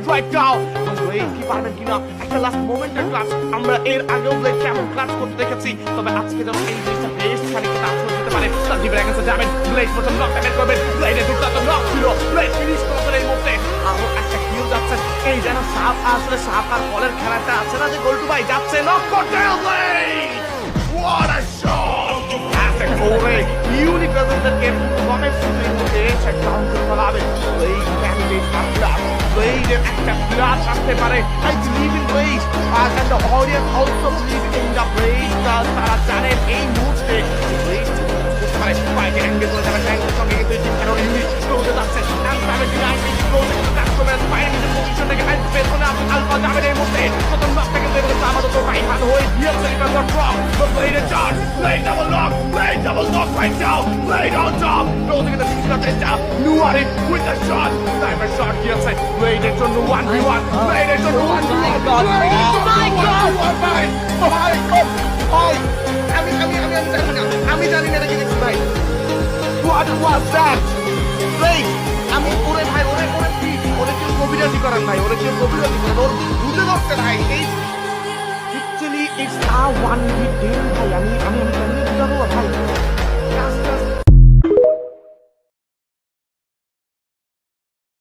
right now blade কি পারবেন কিনা একটা লাস্ট মোমেন্টের ক্লাচ আমরা এর আগেও ব্লেড কেমন ক্লাচ করতে দেখেছি তবে আজকে যখন এই জিনিসটা বেশ খানিকটা টাচ হতে পারে সঞ্জীবের কাছে যাবেন ব্লেড প্রথম নক ড্যামেজ করবেন ব্লেডের দুর্দান্ত নক ছিল ব্লেড ফিনিশ করবেন এই মুহূর্তে আরো একটা কিল যাচ্ছে এই যেন সাপ আসলে সাপ আর বলের খেলাটা আছে না যে গোল্টু ভাই যাচ্ছে নক করতে blade what a shot fantastic করে ইউনিক রেজাল্টের গেম কমে শুরু হতে চেক ডাউন করতে হবে ব্লেড ক্যান্ডিডেট আপনারা ব্লেডের একটা বিরাট আসতে পারে I believe in Blade and the audience also believe in the Blade তারা জানেন এই মুহূর্তে Blade করতে পারে ফাইটে এঙ্গেজ হয়ে যাবে ট্যাঙ্কের সঙ্গে কিন্তু এই কারণ ইউনিট ক্লোজে যাচ্ছে and 79 ক্লোজে কিন্তু কাজ করবেন ফাইনালি পজিশন থেকে পেছনে আলফা যাবেন এই মুহূর্তে প্রথম নক থেকে বের হতে আমাদের রাইট হ্যান্ড হয়ে গিয়েছে এটা গট ড্রপ Blade এর charge Blade double knock right now Blade on top ক্লোজে কিন্তু ফিনিশার চেষ্টা Nuari with the shot sniper shot গিয়েছে Blade এর জন্য 1v1 Blade এর জন্য 1v1 oh my god আমি জানি না এটা কি দেখছি ভাই what was that Blade আমি ওরে ভাই ওরে কেউ কবিরাজি করেন ভাই ওরে কেউ কবিরাজি করেন ওর বুঝে ধরতে ভাই এই actually it's a 1v10